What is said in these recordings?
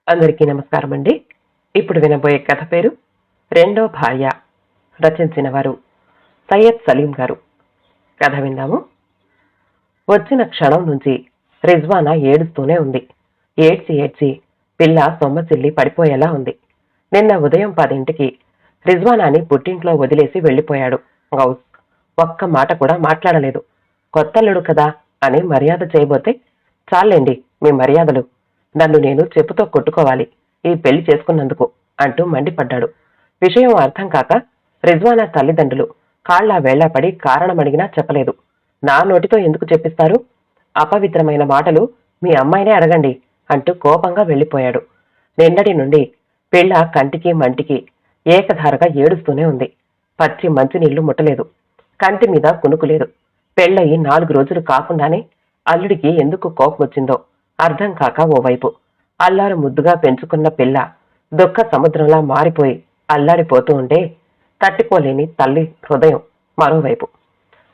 అందరికీ నమస్కారం అండి. ఇప్పుడు వినబోయే కథ పేరు రెండో భార్య. రచించిన వారు సయ్యద్ సలీం గారు. కథ విందాము. వచ్చిన క్షణం నుంచి రిజ్వానా ఏడుస్తూనే ఉంది. ఏడ్చి ఏడ్చి పిల్ల సొమ్మసిల్లి పడిపోయేలా ఉంది. నిన్న ఉదయం 10ంటికి రిజ్వానాని పుట్టింట్లో వదిలేసి వెళ్లిపోయాడు గౌస్. ఒక్క మాట కూడా మాట్లాడలేదు. కొత్తల్లుడు కదా అని మర్యాద చేయబోతే, చాలండి మీ మర్యాదలు, నన్ను నేను చెప్పుతో కొట్టుకోవాలి ఈ పెళ్లి చేసుకున్నందుకు అంటూ మండిపడ్డాడు. విషయం అర్థం కాక రిజ్వానా తల్లిదండ్రులు కాళ్లా వేళ్లాపడి కారణమడిగినా చెప్పలేదు. నా నోటితో ఎందుకు చెప్పిస్తారు? అపవిత్రమైన మాటలు మీ అమ్మాయినే అడగండి అంటూ కోపంగా వెళ్లిపోయాడు. నిన్నటి నుండి పిల్ల కంటికి మంటికి ఏకధారగా ఏడుస్తూనే ఉంది. పచ్చి మంచినీళ్లు ముట్టలేదు. కంటి మీద కునుకులేదు. పెళ్ళయి 4 రోజులు కాకుండానే అల్లుడికి ఎందుకు కోపం వచ్చిందో అర్థం కాక ఓవైపు అల్లారు ముద్దుగా పెంచుకున్న పిల్ల దుఃఖ సముద్రంలా మారిపోయి అల్లాడిపోతూ ఉంటే తట్టుకోలేని తల్లి హృదయం మరోవైపు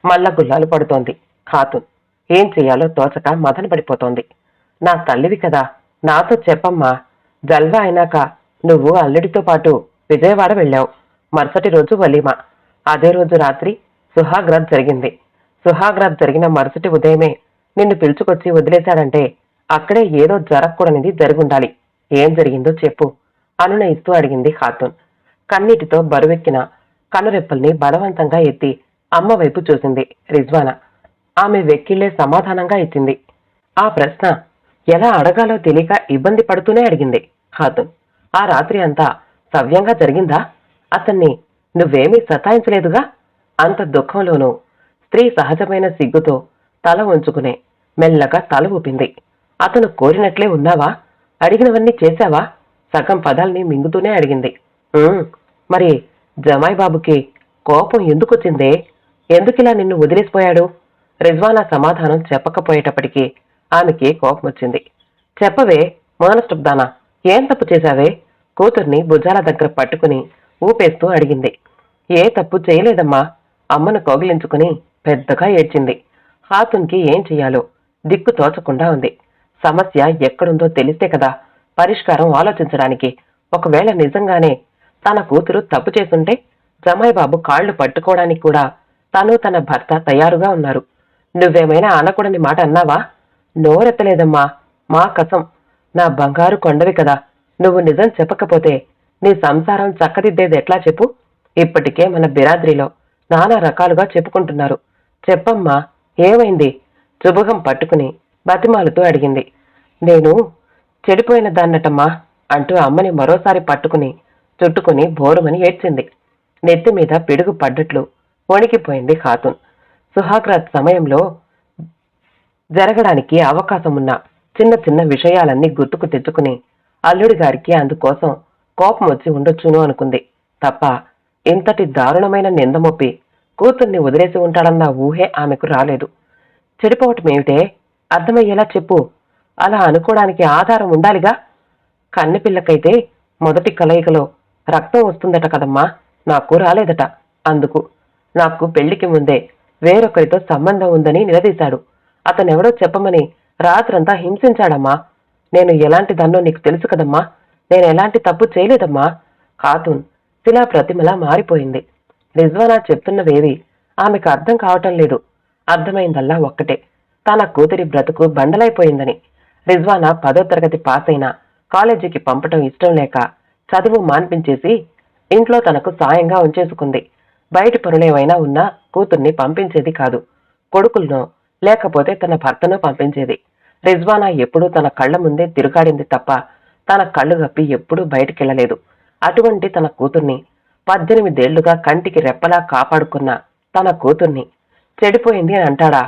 మల్లగుల్లాలు పడుతోంది. ఖాతున్ ఏం చెయ్యాలో తోచక మదన పడిపోతోంది. నా తల్లివి కదా, నాతో చెప్పమ్మా. జల్వా అయినాక నువ్వు అల్లుడితో పాటు విజయవాడ వెళ్ళావు. మరుసటి రోజు వలీమా. అదే రోజు రాత్రి సుహాగ్రాత్ జరిగింది. సుహాగ్రాత్ జరిగిన మరుసటి ఉదయమే నిన్ను పిలుచుకొచ్చి వదిలేశాడంటే అక్కడే ఏదో జరగకూడనిది జరుగుండాలి. ఏం జరిగిందో చెప్పు అనునయిస్తూ అడిగింది ఖాతున్. కన్నీటితో బరువెక్కిన కనురెప్పల్ని బలవంతంగా ఎత్తి అమ్మ వైపు చూసింది రిజ్వానా. ఆమె వెక్కిళ్లే సమాధానంగా ఇచ్చింది. ఆ ప్రశ్న ఎలా అడగాలో తెలియక ఇబ్బంది పడుతూనే అడిగింది ఖాతున్. ఆ రాత్రి అంతా సవ్యంగా జరిగిందా? అతన్ని నువ్వేమీ సతాయించలేదుగా? అంత దుఃఖంలోనూ స్త్రీ సహజమైన సిగ్గుతో తల ఉంచుకునే మెల్లగా తల ఊపింది. అతను కోరినట్లే ఉన్నావా? అడిగినవన్నీ చేశావా? సగం పదాల్ని మింగుతూనే అడిగింది. మరి జమాయ్ బాబుకి కోపం ఎందుకొచ్చిందే? ఎందుకిలా నిన్ను వదిలేసిపోయాడు? రిజ్వానా సమాధానం చెప్పకపోయేటప్పటికీ ఆమెకి కోపం వచ్చింది. చెప్పవే మోనస్టుబ్దానా, ఏం తప్పు చేశావే? కూతుర్ని భుజాల దగ్గర పట్టుకుని ఊపేస్తూ అడిగింది. ఏ తప్పు చేయలేదమ్మా. అమ్మను కౌగిలించుకుని పెద్దగా ఏడ్చింది. ఖాతున్కి ఏం చెయ్యాలో దిక్కు తోచకుండా ఉంది. సమస్య ఎక్కడుందో తెలిస్తే కదా పరిష్కారం ఆలోచించడానికి. ఒకవేళ నిజంగానే తన కూతురు తప్పు చేసుంటే జమాయ్ బాబు కాళ్లు పట్టుకోవడానికి కూడా తను తన భర్త తయారుగా ఉన్నారు. నువ్వేమైనా అనకూడని మాట అన్నావా? నోరెత్తలేదమ్మా. మా కసం, నా బంగారు కొండవి కదా. నువ్వు నిజం చెప్పకపోతే నీ సంసారం చక్కదిద్దేది ఎట్లా చెప్పు? ఇప్పటికే మన బిరాద్రిలో నానా రకాలుగా చెప్పుకుంటున్నారు. చెప్పమ్మా, ఏమైంది? చుబుగం పట్టుకుని బతిమాలుతూ అడిగింది. నేను చెడిపోయిన దాన్నటమ్మా అంటూ అమ్మని మరోసారి పట్టుకుని చుట్టుకుని బోరుమని ఏడ్చింది. నెత్తి మీద పిడుగు పడ్డట్లు వణికిపోయింది ఖాతున్. సుహాగ్రాత్ సమయంలో జరగడానికి అవకాశమున్న చిన్న చిన్న విషయాలన్నీ గుర్తుకు తెచ్చుకుని అల్లుడి గారికి అందుకోసం కోపం వచ్చి ఉండొచ్చును అనుకుంది తప్ప ఇంతటి దారుణమైన నిందమొప్పి కూతుర్ని వదిలేసి ఉంటాడన్న ఊహే ఆమెకు రాలేదు. చెడిపోవటమేమిటే? అర్థమయ్యేలా చెప్పు. అలా అనుకోవడానికి ఆధారం ఉండాలిగా. కన్నెపిల్లకైతే మొదటి కలయికలో రక్తం వస్తుందట కదమ్మా, నాకు రాలేదట. అందుకు నాకు పెళ్లికి ముందే వేరొకరితో సంబంధం ఉందని నిలదీశాడు. అతనెవడో చెప్పమని రాత్రంతా హింసించాడమ్మా. నేను ఎలాంటి దాన్నో నీకు తెలుసు కదమ్మా. నేను ఎలాంటి తప్పు చేయలేదమ్మా. ఖాతున్ శిలా ప్రతిమలా మారిపోయింది. రిజ్వానా చెప్తున్నవేవి ఆమెకు అర్థం కావటం లేదు. అర్థమైందల్లా ఒక్కటే, తన కూతురి బ్రతుకు బండలైపోయిందని. రిజ్వానా 10వ తరగతి పాస్ అయినా కాలేజీకి పంపటం ఇష్టం లేక చదువు మాన్పించేసి ఇంట్లో తనకు సాయంగా ఉంచేసుకుంది. బయట పనులేవైనా ఉన్నా కూతుర్ని పంపించేది కాదు. కొడుకులను లేకపోతే తన భర్తను పంపించేది. రిజ్వానా ఎప్పుడూ తన కళ్ల ముందే తిరుగాడింది తప్ప తన కళ్ళు గప్పి ఎప్పుడూ బయటికెళ్లలేదు. అటువంటి తన కూతుర్ని 18 ఏళ్లుగా కంటికి రెప్పలా కాపాడుకున్న తన కూతుర్ని చెడిపోయింది అని అంటాడా?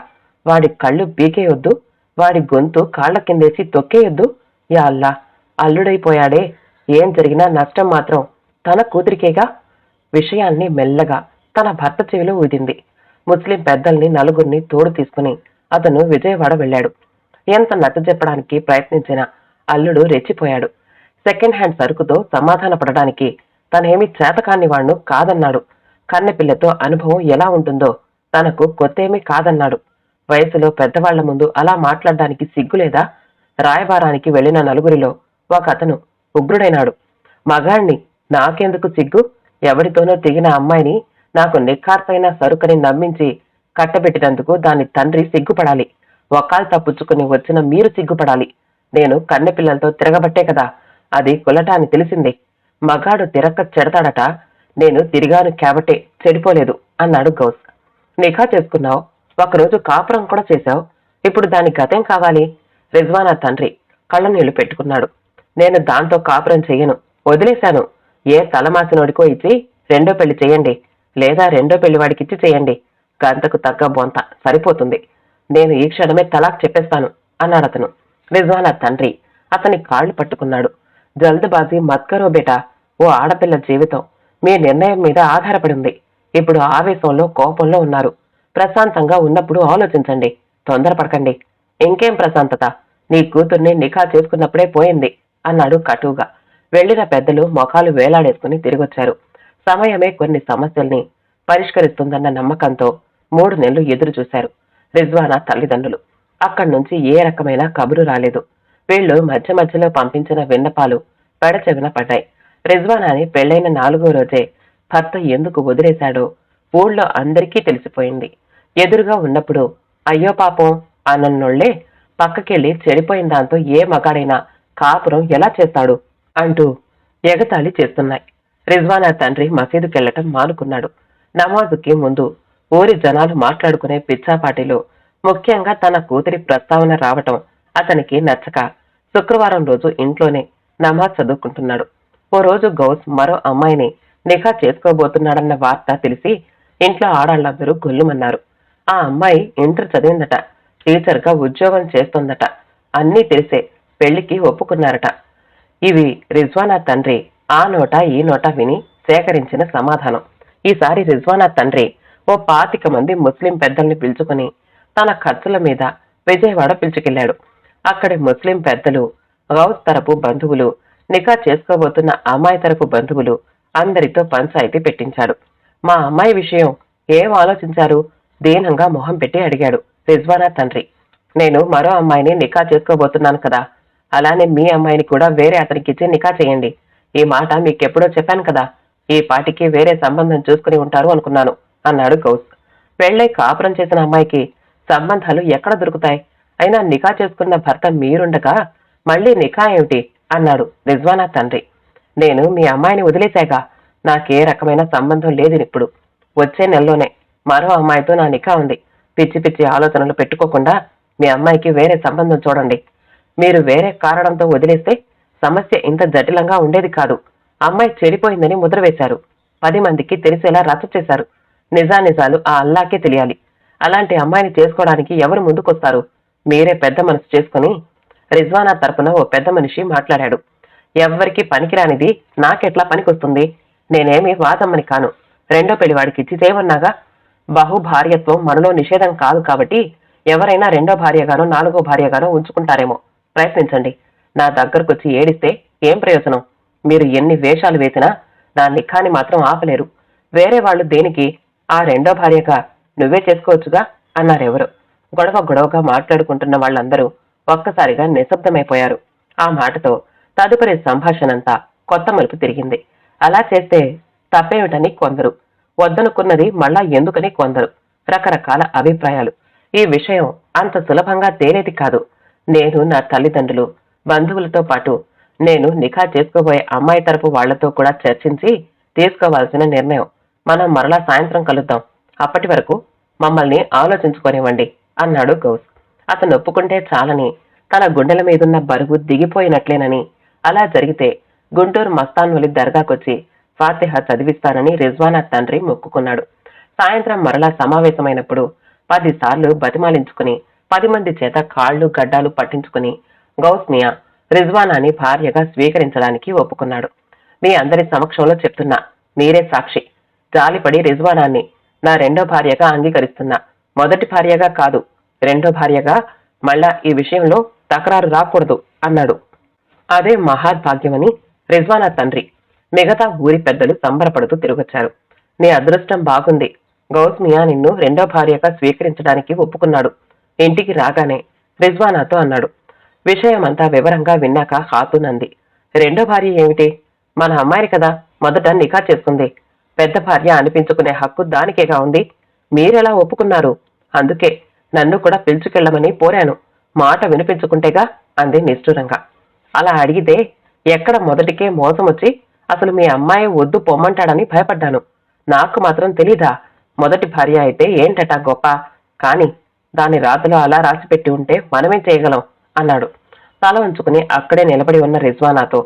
వాడి కళ్ళు పీకేయొద్దు, వాడి గొంతు కాళ్ల కిందేసి తొక్కేయొద్దు. యా అల్లా, అల్లుడైపోయాడే, ఏం జరిగినా నష్టం మాత్రం తన కూతురికేగా. విషయాన్ని మెల్లగా తన భర్త చెవిలో ఊదింది. ముస్లిం పెద్దల్ని నలుగురిని తోడు తీసుకుని అతను విజయవాడ వెళ్ళాడు. ఎంత నచ్చజెప్పడానికి ప్రయత్నించినా అల్లుడు రెచ్చిపోయాడు. సెకండ్ హ్యాండ్ సరుకుతో సమాధాన పడడానికి తనేమి చేతకాని వాణ్ణు కాదన్నాడు. కన్నెపిల్లతో అనుభవం ఎలా ఉంటుందో తనకు కొత్తేమీ కాదన్నాడు. వయసులో పెద్దవాళ్ల ముందు అలా మాట్లాడడానికి సిగ్గులేదా? రాయబారానికి వెళ్లిన నలుగురిలో ఒక అతను ఉగ్రుడైనాడు. మగాణ్ణి, నాకెందుకు సిగ్గు? ఎవరితోనో తెగిన అమ్మాయిని నాకు నిఖార్సైన సరుకని నమ్మించి కట్టబెట్టినందుకు దాని తండ్రి సిగ్గుపడాలి. ఒకాలు తప్పుచ్చుకుని వచ్చిన మీరు సిగ్గుపడాలి. నేను కన్నెపిల్లలతో తిరగబట్టే కదా అది కులట అని తెలిసిందే. మగాడు తిరక్క చెడతాడట, నేను తిరిగాను కాబట్టే చెడిపోలేదు అన్నాడు గౌస్. నిఖా చేసుకున్నావు, ఒకరోజు కాపురం కూడా చేశావు, ఇప్పుడు దాని గతేం కావాలి? రిజ్వానా తండ్రి కళ్ళ నీళ్లు పెట్టుకున్నాడు. నేను దాంతో కాపురం చెయ్యను, వదిలేశాను. ఏ తలమాసినోడికో ఇచ్చి రెండో పెళ్లి చెయ్యండి, లేదా రెండో పెళ్లి వాడికిచ్చి చెయ్యండి. గంతకు తగ్గ బొంత సరిపోతుంది. నేను ఈ క్షణమే తలాక్ చెప్పేస్తాను అన్నాడతను. రిజ్వానా తండ్రి అతని కాళ్లు పట్టుకున్నాడు. జల్దుబాజీ మత్కరో బేటా, ఓ ఆడపిల్ల జీవితం మీ నిర్ణయం మీద ఆధారపడింది. ఇప్పుడు ఆవేశంలో కోపంలో ఉన్నారు. ప్రశాంతంగా ఉన్నప్పుడు ఆలోచించండి, తొందరపడకండి. ఇంకేం ప్రశాంతత, నీ కూతుర్ని నిఖా చేసుకున్నప్పుడే పోయింది అన్నాడు కటువుగా. వెళ్లిన పెద్దలు మొఖాలు వేలాడేసుకుని తిరిగొచ్చారు. సమయమే కొన్ని సమస్యల్ని పరిష్కరిస్తుందన్న నమ్మకంతో 3 నెలలు ఎదురు చూశారు రిజ్వానా తల్లిదండ్రులు. అక్కడి నుంచి ఏ రకమైన కబురు రాలేదు. వీళ్లు మధ్య మధ్యలో పంపించిన విన్నపాలు పెడచెవిన పడ్డాయి. రిజ్వానాని పెళ్లైన 4వ రోజే భర్త ఎందుకు వదిలేశాడో ఊళ్ళో అందరికీ తెలిసిపోయింది. ఎదురుగా ఉన్నప్పుడు అయ్యో పాపం అన్నోళ్లే పక్కకెళ్లి చెడిపోయిన దాంతో ఏ మగాడైనా కాపురం ఎలా చేస్తాడు అంటూ ఎగతాళి చేస్తున్నాయి. రిజ్వానా తండ్రి మసీదుకెళ్లటం మానుకున్నాడు. నమాజుకి ముందు ఊరి జనాలు మాట్లాడుకునే పిచ్చాపాటిలో ముఖ్యంగా తన కూతురి ప్రస్తావన రావటం అతనికి నచ్చక శుక్రవారం రోజు ఇంట్లోనే నమాజ్ చదువుకుంటున్నాడు. ఓ రోజు గౌస్ మరో అమ్మాయిని నిఖా చేసుకోబోతున్నాడన్న వార్త తెలిసి ఇంట్లో ఆడాళ్లందరూ గొల్లుమన్నారు. ఆ అమ్మాయి ఇంటర్ చదివిందట, టీచర్గా ఉద్యోగం చేస్తోందట. అన్నీ తెలిసే పెళ్లికి ఒప్పుకున్నారట. ఇవి రిజ్వానా తండ్రి ఆ నోట ఈ నోట విని సేకరించిన సమాధానం. ఈసారి రిజ్వానా తండ్రి ఓ 25 మంది ముస్లిం పెద్దల్ని పిలుచుకుని తన ఖర్చుల మీద విజయవాడ పిలుచుకెళ్లాడు. అక్కడి ముస్లిం పెద్దలు, గౌస్ తరపు బంధువులు, నిఖా చేసుకోబోతున్న అమ్మాయి తరపు బంధువులు అందరితో పంచాయితీ పెట్టించాడు. మా అమ్మాయి విషయం ఏం ఆలోచించారు? దీనంగా మొహం పెట్టి అడిగాడు రిజ్వానా తండ్రి. నేను మరో అమ్మాయిని నిఖా చేసుకోబోతున్నాను కదా, అలానే మీ అమ్మాయిని కూడా వేరే అతనికిచ్చి నిఖా చేయండి. ఈ మాట మీకెప్పుడో చెప్పాను కదా, ఈ పాటికి వేరే సంబంధం చూసుకుని ఉంటారు అనుకున్నాను అన్నాడు గౌస్. పెళ్లై కాపురం చేసిన అమ్మాయికి సంబంధాలు ఎక్కడ దొరుకుతాయి? అయినా నిఖా చేసుకున్న భర్త మీరుండగా మళ్ళీ నిఖా ఏమిటి అన్నాడు రిజ్వానా తండ్రి. నేను మీ అమ్మాయిని వదిలేశాక నాకే రకమైన సంబంధం లేదు. ఇప్పుడు వచ్చే నెలలోనే మరో అమ్మాయితో నా నిఖా ఉంది. పిచ్చి పిచ్చి ఆలోచనలు పెట్టుకోకుండా మీ అమ్మాయికి వేరే సంబంధం చూడండి. మీరు వేరే కారణంతో వదిలేస్తే సమస్య ఇంత జటిలంగా ఉండేది కాదు. అమ్మాయి చెడిపోయిందని ముద్ర వేశారు, 10 మందికి తెలిసేలా రచ్చ చేశారు. నిజానిజాలు ఆ అల్లాకే తెలియాలి. అలాంటి అమ్మాయిని చేసుకోవడానికి ఎవరు ముందుకొస్తారు? మీరే పెద్ద మనసు చేసుకుని రిజ్వానా తరపున ఓ పెద్ద మనిషి మాట్లాడాడు. ఎవ్వరికి పనికిరానిది నాకెట్లా పనికొస్తుంది? నేనేమి వాదమ్మని కాను. రెండో పెళ్లివాడికి ఇచ్చి చేయమన్నాగా. బహుభార్యత్వం మనలో నిషేధం కాదు కాబట్టి ఎవరైనా రెండో భార్యగానో 4వ భార్యగానో ఉంచుకుంటారేమో. ప్రయత్నించండి. నా దగ్గరకొచ్చి ఏడిస్తే ఏం ప్రయోజనం? మీరు ఎన్ని వేషాలు వేసినా నా నిఖాని మాత్రం ఆపలేరు. వేరే వాళ్ళు దేనికి? ఆ రెండో భార్యగా నువ్వే చేసుకోవచ్చుగా అన్నారెవరు. గొడవగా మాట్లాడుకుంటున్న వాళ్ళందరూ ఒక్కసారిగా నిశ్శబ్దమైపోయారు. ఆ మాటతో తదుపరి సంభాషణంతా కొత్త మలుపు తిరిగింది. అలా చేస్తే తప్పేమిటని కొందరు, వద్దనుకున్నది మళ్ళా ఎందుకని కొందరు. రకరకాల అభిప్రాయాలు. ఈ విషయం అంత సులభంగా తేలేది కాదు. నేను నా తల్లిదండ్రులు, బంధువులతో పాటు నేను నిఖా చేసుకోబోయే అమ్మాయి తరపు వాళ్లతో కూడా చర్చించి తీసుకోవాల్సిన నిర్ణయం. మనం మరలా సాయంత్రం కలుద్దాం. అప్పటి వరకు మమ్మల్ని ఆలోచించుకోనివ్వండి అన్నాడు గౌస్. అతను ఒప్పుకుంటే చాలని, తన గుండెల మీదున్న బరువు దిగిపోయినట్లేనని, అలా జరిగితే గుంటూరు మస్తాన్వలి దర్గాకొచ్చి ఫాతిహా చదివిస్తానని రిజ్వానా తండ్రి మొక్కుకున్నాడు. సాయంత్రం మరలా సమావేశమైనప్పుడు 10 సార్లు బతిమాలించుకుని 10 మంది చేత కాళ్లు గడ్డాలు పట్టించుకుని గౌస్ మియా రిజ్వానాని భార్యగా స్వీకరించడానికి ఒప్పుకున్నాడు. మీ అందరి సమక్షంలో చెప్తున్నా, మీరే సాక్షి. జాలిపడి రిజ్వానాన్ని నా రెండో భార్యగా అంగీకరిస్తున్నా. మొదటి భార్యగా కాదు, రెండో భార్యగా. మళ్ళా ఈ విషయంలో తకరారు రాకూడదు అన్నాడు. అదే మహాద్భాగ్యమని రిజ్వానా తండ్రి. మిగతా ఊరి పెద్దలు సంబరపడుతూ తిరిగొచ్చారు. నీ అదృష్టం బాగుంది. గౌస్ మియా నిన్ను రెండో భార్యగా స్వీకరించడానికి ఒప్పుకున్నాడు. ఇంటికి రాగానే రిజ్వానాతో అన్నాడు. విషయమంతా వివరంగా విన్నాక హాతూన్ అంది. రెండో భార్య ఏమిటి? మన అమ్మాయి కదా మొదట నికా చేసుకుంది. పెద్ద భార్య అనిపించుకునే హక్కు దానికేగా ఉంది. మీరెలా ఒప్పుకున్నారు? అందుకే నన్ను కూడా పిలుచుకెళ్లమని పోరాను. మాట వినిపించుకుంటేగా అంది నిష్ఠురంగా. అలా అడిగితే ఎక్కడ మొదటికే మోసం వచ్చి అసలు మీ అమ్మాయి వద్దు పొమ్మంటాడని భయపడ్డాను. నాకు మాత్రం తెలీదా? మొదటి భార్య అయితే ఏంటట గొప్ప, కాని దాని రాతలో అలా రాసిపెట్టి ఉంటే మనమేం చేయగలం అన్నాడు తల ఉంచుకుని అక్కడే నిలబడి ఉన్న రిజ్వానాతో.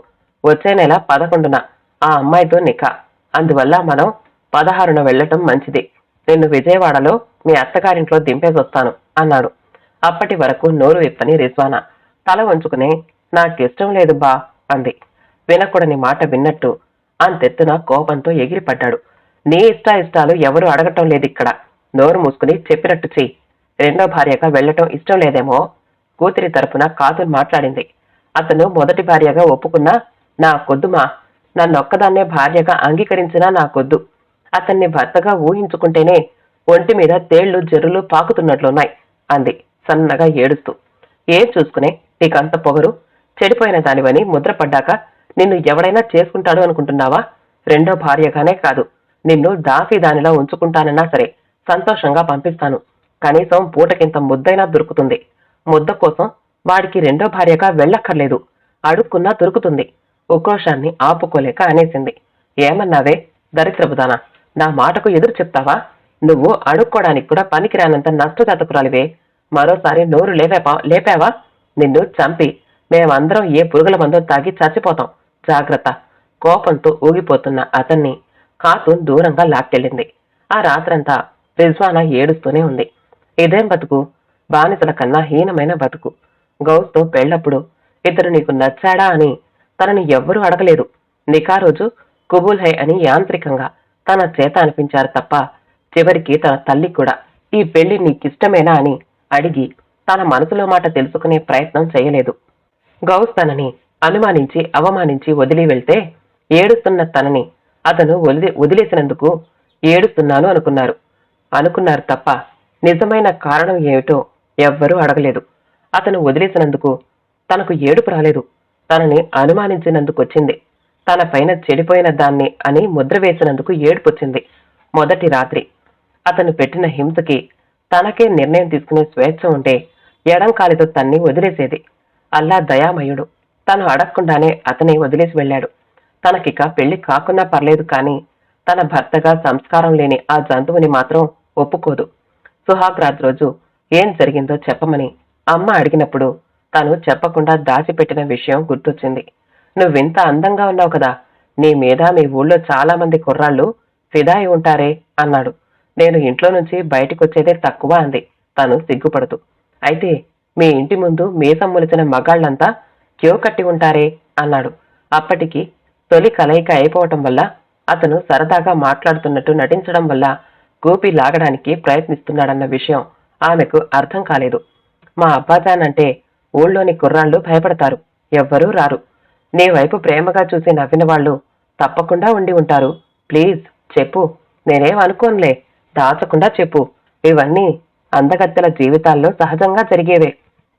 వచ్చే నెల 11న ఆ అమ్మాయితో నికా. అందువల్ల మనం 16న వెళ్లటం మంచిది. నిన్ను విజయవాడలో మీ అత్తగారింట్లో దింపేసొస్తాను అన్నాడు. అప్పటి వరకు నోరు విప్పని రిజ్వానా తల వంచుకుని నాకిష్టం లేదు బా అంది. వినకూడని మాట విన్నట్టు అంతెత్తున కోపంతో ఎగిరిపడ్డాడు. నీ ఇష్టాలు ఎవరు అడగటం లేదిక్కడ. నోరు మూసుకుని చెప్పినట్టు చెయ్యి. రెండో భార్యగా వెళ్లటం ఇష్టం లేదేమో. కూతురి తరపున కాతులు మాట్లాడింది. అతను మొదటి భార్యగా ఒప్పుకున్నా నాకొద్దుమా. నన్నొక్కదాన్నే భార్యగా అంగీకరించినా నాకొద్దు. అతన్ని భర్తగా ఊహించుకుంటేనే ఒంటి మీద తేళ్లు జర్రులు పాకుతున్నట్లున్నాయి అంది సన్నగా ఏడుస్తూ. ఏం చూసుకునే నీకంత పొగరు? చెడిపోయిన దానివని ముద్రపడ్డాక నిన్ను ఎవడైనా చేసుకుంటాడు అనుకుంటున్నావా? రెండో భార్యగానే కాదు, నిన్ను దాసి దానిలా ఉంచుకుంటానన్నా సరే సంతోషంగా పంపిస్తాను. కనీసం పూటకింత ముద్దైనా దొరుకుతుంది. ముద్ద కోసం వాడికి రెండో భార్యగా వెళ్ళక్కర్లేదు. అడుక్కున్నా దొరుకుతుంది. ఉక్రోషాన్ని ఆపుకోలేక అనేసింది. ఏమన్నావే దరిద్రపుదానా, నా మాటకు ఎదురు చెప్తావా? నువ్వు అడుక్కోడానికి కూడా పనికిరానంత నష్టజాతకురాలివే. మరోసారి నోరు లేపావా నిన్ను చంపి మేమందరం ఏ పురుగుల మందో తాగి చచ్చిపోతాం. జాగ్రత్త. కోపంతో ఊగిపోతున్న అతన్ని ఖాతున్ దూరంగా లాక్కెళ్ళింది. ఆ రాత్రంతా రిజ్వానా ఏడుస్తూనే ఉంది. ఇదేం బతుకు? బానిసల కన్నా హీనమైన బతుకు. గౌస్తో పెళ్లప్పుడు ఇతడు నీకు నచ్చాడా అని తనని ఎవ్వరూ అడగలేదు. నికా రోజు కుబూల్ హై అని యాంత్రికంగా తన చేత అనిపించారు తప్ప చివరికి తన తల్లి కూడా ఈ పెళ్లి నీకిష్టమేనా అని అడిగి తన మనసులో మాట తెలుసుకునే ప్రయత్నం చేయలేదు. గౌస్ తనని అనుమానించి అవమానించి వదిలి వెళ్తే ఏడుస్తున్న తనని అతను వదిలేసినందుకు ఏడుస్తున్నాను అనుకున్నారు తప్ప నిజమైన కారణం ఏమిటో ఎవ్వరూ అడగలేదు. అతను వదిలేసినందుకు తనకు ఏడుపు రాలేదు. తనని అనుమానించినందుకొచ్చింది. తన పైన చెడిపోయిన దాన్ని అని ముద్ర వేసినందుకు ఏడుపొచ్చింది. మొదటి రాత్రి అతను పెట్టిన హింసకి తనకే నిర్ణయం తీసుకునే స్వేచ్ఛ ఉంటే ఎడంకాలితో తన్ని వదిలేసేది. అల్లా దయామయుడు. తను అడగకుండానే అతనే వదిలేసి వెళ్ళాడు. తనకిక పెళ్లి కాకున్నా పర్లేదు, కానీ తన భర్తగా సంస్కారం లేని ఆ జంతువుని మాత్రం ఒప్పుకోదు. సుహాగ్ రాత్ రోజు ఏం జరిగిందో చెప్పమని అమ్మ అడిగినప్పుడు తను చెప్పకుండా దాచిపెట్టిన విషయం గుర్తొచ్చింది. నువ్వింత అందంగా ఉన్నావు కదా, నీ మీద మీ ఊళ్ళో చాలా మంది కుర్రాళ్ళు ఫిదాయి ఉంటారే అన్నాడు. నేను ఇంట్లో నుంచి బయటికొచ్చేదే తక్కువ అంది తను సిగ్గుపడుతూ. అయితే మీ ఇంటి ముందు మీసం మొలిచిన మగాళ్లంతా క్యూ కట్టి ఉంటారే అన్నాడు. అప్పటికి తొలి కలయిక అయిపోవటం వల్ల అతను సరదాగా మాట్లాడుతున్నట్టు నటించడం వల్ల గోపి లాగడానికి ప్రయత్నిస్తున్నాడన్న విషయం ఆమెకు అర్థం కాలేదు. మా అబ్బాజాన్ అంటే ఊళ్ళోని కుర్రాళ్ళు భయపడతారు, ఎవ్వరూ రారు. నీ వైపు ప్రేమగా చూసి నవ్విన వాళ్ళు తప్పకుండా ఉండి ఉంటారు. ప్లీజ్ చెప్పు. నేనేం అనుకోనులే, దాచకుండా చెప్పు. ఇవన్నీ అందగత్తెల జీవితాల్లో సహజంగా జరిగేవే.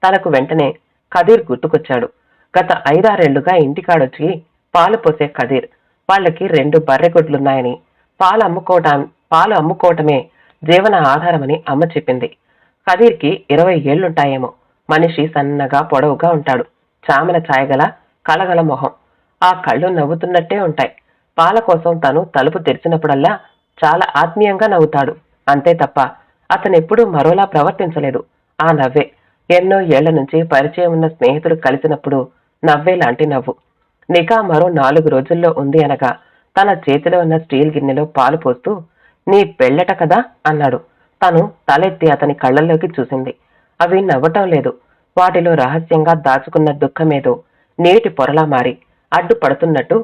తనకు వెంటనే కదీర్ గుర్తుకొచ్చాడు. గత 5-6 ఏళ్లుగా ఇంటికాడొచ్చి పాలు పోసే కదీర్. వాళ్ళకి 2 బర్రెగొడ్లున్నాయని, పాలు అమ్ముకోవటమే జీవన ఆధారమని అమ్మ చెప్పింది. కదీర్కి 20 ఏళ్లుంటాయేమో. మనిషి సన్నగా పొడవుగా ఉంటాడు. చామన ఛాయగల కళగల మొహం. ఆ కళ్ళు నవ్వుతున్నట్టే ఉంటాయి. పాల కోసం తను తలుపు తెరిచినప్పుడల్లా చాలా ఆత్మీయంగా నవ్వుతాడు. అంతే తప్ప అతనెప్పుడూ మరోలా ప్రవర్తించలేదు. ఆ నవ్వే ఎన్నో ఏళ్ల నుంచి పరిచయం ఉన్న స్నేహితులు కలిసినప్పుడు నవ్వేలాంటి నవ్వు. నికా మరో 4 రోజుల్లో ఉంది అనగా తన చేతిలో ఉన్న స్టీల్ గిన్నెలో పాలు పోస్తూ, నీ పెళ్ళట కదా అన్నాడు. తను తలెత్తి అతని కళ్ళల్లోకి చూసింది. అవి నవ్వటం లేదు. వాటిలో రహస్యంగా దాచుకున్న దుఃఖమేదో నీటి పొరలా మారి అడ్డుపడుతున్నట్టు.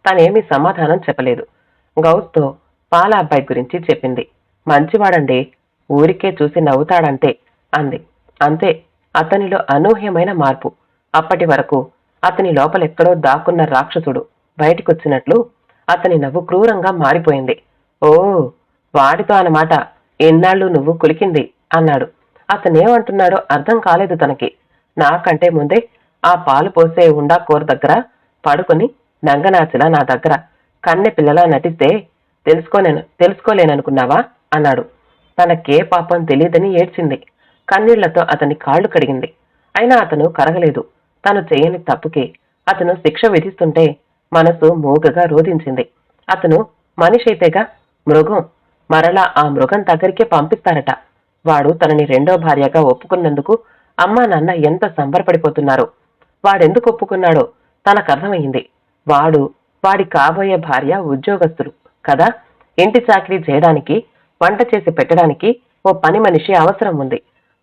తనేమీ సమాధానం చెప్పలేదు. గౌస్తో పాల అబ్బాయి గురించి చెప్పింది. మంచివాడండి, ఊరికే చూసి నవ్వుతాడంతే అంది. అంతే. అతనిలో అనూహ్యమైన మార్పు. అప్పటి వరకు అతని లోపలెక్కడో దాక్కున్న రాక్షసుడు బయటికొచ్చినట్లు అతని నవ్వు క్రూరంగా మారిపోయింది. ఓ, వాడితో అన్నమాట ఎన్నాళ్ళు నువ్వు కులికింది అన్నాడు. అతనేమంటున్నాడో అర్థం కాలేదు తనకి. నాకంటే ముందే ఆ పాలు పోసే ఉండాకోర్ దగ్గర పడుకుని నంగనాచిలా నా దగ్గర కన్నె పిల్లలా నటిస్తే తెలుసుకోలేననుకున్నావా అన్నాడు. తనకే పాపం తెలియదని ఏడ్చింది. కన్నీళ్లతో అతని కాళ్లు కడిగింది. అయినా అతను కరగలేదు. తను చేయని తప్పుకి అతను శిక్ష విధిస్తుంటే మనసు మూగగా రోధించింది. అతను మనిషి అయితేగా, మృగం. మరలా ఆ మృగం దగ్గరికే పంపిస్తారట. వాడు తనని రెండో భార్యగా ఒప్పుకున్నందుకు అమ్మా నాన్న ఎంత సంబరపడిపోతున్నారో. వాడెందుకు ఒప్పుకున్నాడో తనకర్థమయింది. వాడి కాబోయే భార్య ఉద్యోగస్తులు కదా. ఇంటి చాకిరీ చేయడానికి, వంట చేసి పెట్టడానికి ఓ పని మనిషి అవసరం ఉంది.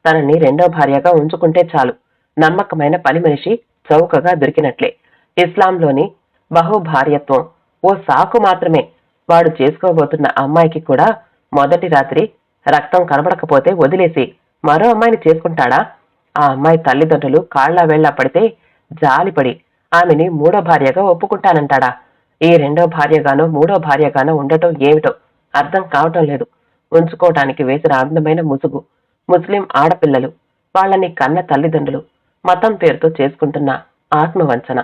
తనని రెండో భార్యగా ఉంచుకుంటే చాలు. నమ్మకమైన పని మనిషి చౌకగా దొరికినట్లే. ఇస్లాంలోని బహుభార్యత్వం ఓ సాకు మాత్రమే. వాడు చేసుకోబోతున్న అమ్మాయికి కూడా మొదటి రాత్రి రక్తం కనబడకపోతే వదిలేసి మరో అమ్మాయిని చేసుకుంటాడా? ఆ అమ్మాయి తల్లిదండ్రులు కాళ్లా వేళ్లా పడితే జాలిపడి ఆమెని మూడో భార్యగా ఒప్పుకుంటానంటాడా? ఈ రెండో భార్యగానో మూడో భార్యగానో ఉండటం ఏమిటో అర్థం కావటం లేదు. ఉంచుకోవటానికి వేసిన అందమైన ముసుగు. ముస్లిం ఆడపిల్లలు, వాళ్ళని కన్న తల్లిదండ్రులు, మతం పేరుతో చేసుకుంటున్న ఆత్మవంచన.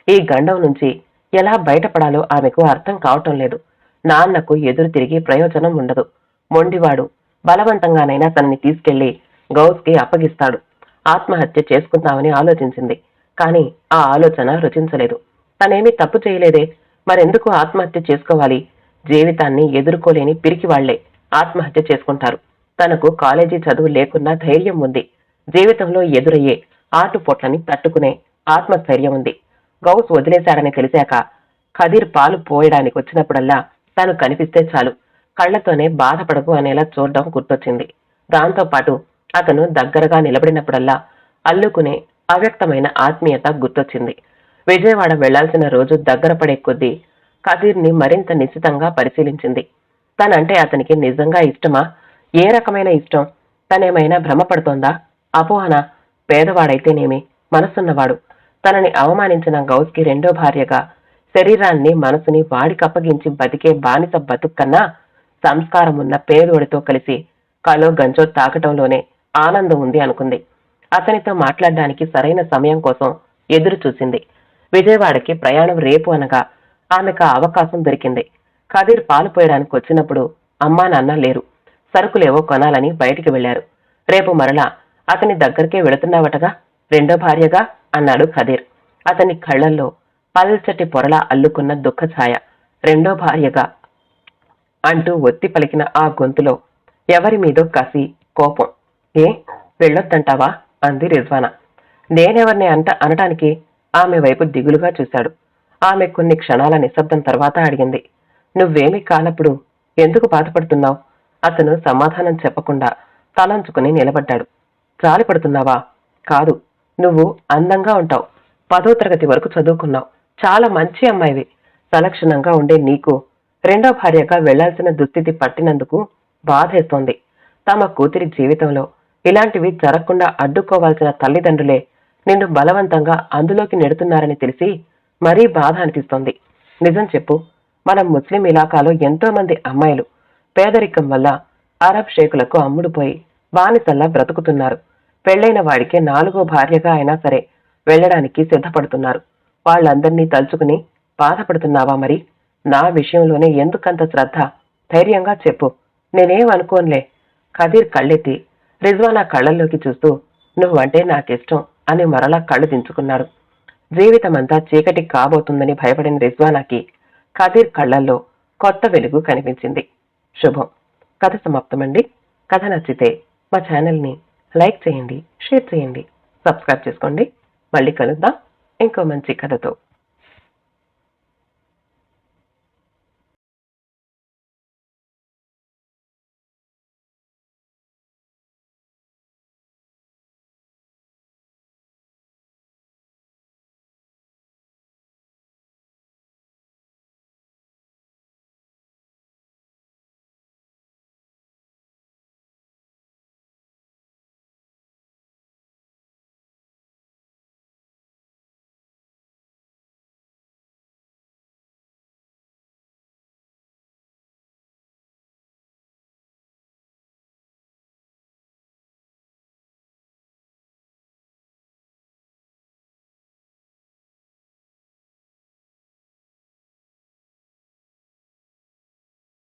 ఈ గండం నుంచి ఎలా బయటపడాలో ఆమెకు అర్థం కావటం లేదు. నాన్నకు ఎదురు తిరిగి ప్రయోజనం ఉండదు. మొండివాడు బలవంతంగానైనా తనని తీసుకెళ్లి గౌస్కి అప్పగిస్తాడు. ఆత్మహత్య చేసుకుందామని ఆలోచించింది. కాని ఆ ఆలోచన రుచించలేదు. తనేమీ తప్పు చేయలేదే, మరెందుకు ఆత్మహత్య చేసుకోవాలి? జీవితాన్ని ఎదుర్కోలేని పిరికివాళ్లే ఆత్మహత్య చేసుకుంటారు. తనకు కాలేజీ చదువు లేకున్నా ధైర్యం ఉంది. జీవితంలో ఎదురయ్యే ఆటుపోట్లని తట్టుకునే ఆత్మస్థైర్యం ఉంది. గౌస్ వదిలేశాడని తెలిసాక ఖదీర్ పాలు పోయడానికి వచ్చినప్పుడల్లా తను కనిపిస్తే చాలు, కళ్లతోనే బాధపడకు అనేలా చూడడం గుర్తొచ్చింది. దాంతోపాటు అతను దగ్గరగా నిలబడినప్పుడల్లా అల్లుకునే అవ్యక్తమైన ఆత్మీయత గుర్తొచ్చింది. విజయవాడ వెళ్లాల్సిన రోజు దగ్గర పడే కొద్దీ ఖదీర్ని మరింత నిశితంగా పరిశీలించింది. తనంటే అతనికి నిజంగా ఇష్టమా? ఏ రకమైన ఇష్టం? తనేమైనా భ్రమపడుతోందా? అపోహన? పేదవాడైతేనేమి, మనసున్నవాడు. తనని అవమానించిన గౌస్కి రెండో భార్యగా శరీరాన్ని మనసుని వాడికప్పగించి బతికే బానిస బతుక్కన్నా సంస్కారమున్న పేదోడితో కలిసి కలో గంజో తాకటంలోనే ఆనందం ఉంది అనుకుంది. అతనితో మాట్లాడడానికి సరైన సమయం కోసం ఎదురు చూసింది. విజయవాడకి ప్రయాణం రేపు అనగా ఆమెకు అవకాశం దొరికింది. ఖదీర్ పాలు పోయడానికి వచ్చినప్పుడు అమ్మా నాన్న లేరు. సరుకులేవో కొనాలని బయటికి వెళ్లారు. రేపు మరలా అతని దగ్గరికే వెళుతున్నావటగా రెండో భార్యగా అన్నాడు ఖదీర్. అతని కళ్లల్లో పల్చటి పొరలా అల్లుకున్న దుఃఖ ఛాయ. రెండో భార్యగా అంటూ ఒత్తి పలికిన ఆ గొంతులో ఎవరి మీదో కసి, కోపం. ఏ వెళ్ళొద్దంటావా అంది రిజ్వానా. నేనెవర్ని అనటానికి ఆమె వైపు దిగులుగా చూశాడు. ఆమె కొన్ని క్షణాల నిశ్శబ్దం తర్వాత అడిగింది. నువ్వేమీ కానప్పుడు ఎందుకు బాధపడుతున్నావు? అతను సమాధానం చెప్పకుండా తలంచుకుని నిలబడ్డాడు. జాలిపడుతున్నావా? కాదు, నువ్వు అందంగా ఉంటావు, 10వ తరగతి వరకు చదువుకున్నావు, చాలా మంచి అమ్మాయివి. సలక్షణంగా ఉండే నీకు రెండో భార్యగా వెళ్లాల్సిన దుస్థితి పట్టినందుకు బాధేస్తోంది. తమ కూతురి జీవితంలో ఇలాంటివి జరగకుండా అడ్డుకోవాల్సిన తల్లిదండ్రులే నిన్ను బలవంతంగా అందులోకి నెడుతున్నారని తెలిసి మరీ బాధ అనిపిస్తోంది. నిజం చెప్పు, మన ముస్లిం ఇలాకాలో ఎంతో మంది అమ్మాయిలు పేదరికం వల్ల అరబ్ షేకులకు అమ్ముడుపోయి బానిసల్లా బ్రతుకుతున్నారు. పెళ్లైన వాడికి 4వ భార్యగా అయినా సరే వెళ్లడానికి సిద్ధపడుతున్నారు. వాళ్ళందర్నీ తలుచుకుని బాధపడుతున్నావా? మరి నా విషయంలోనే ఎందుకంత శ్రద్ధ? ధైర్యంగా చెప్పు, నేనేం అనుకోనులే. ఖదీర్ కళ్ళెత్తి రిజ్వానా కళ్ళల్లోకి చూస్తూ నువ్వంటే నాకిష్టం అని మరలా కళ్ళు దించుకున్నాడు. జీవితమంతా చీకటి కాబోతుందని భయపడిన రిజ్వానాకి ఖదీర్ కళ్లల్లో కొత్త వెలుగు కనిపించింది. శుభం. కథ సమాప్తమండి. కథ నచ్చితే మా ఛానల్ని లైక్ చేయండి, షేర్ చేయండి, సబ్స్క్రైబ్ చేసుకోండి. మళ్ళీ కలుద్దాం ఇంకో మంచి కథతో.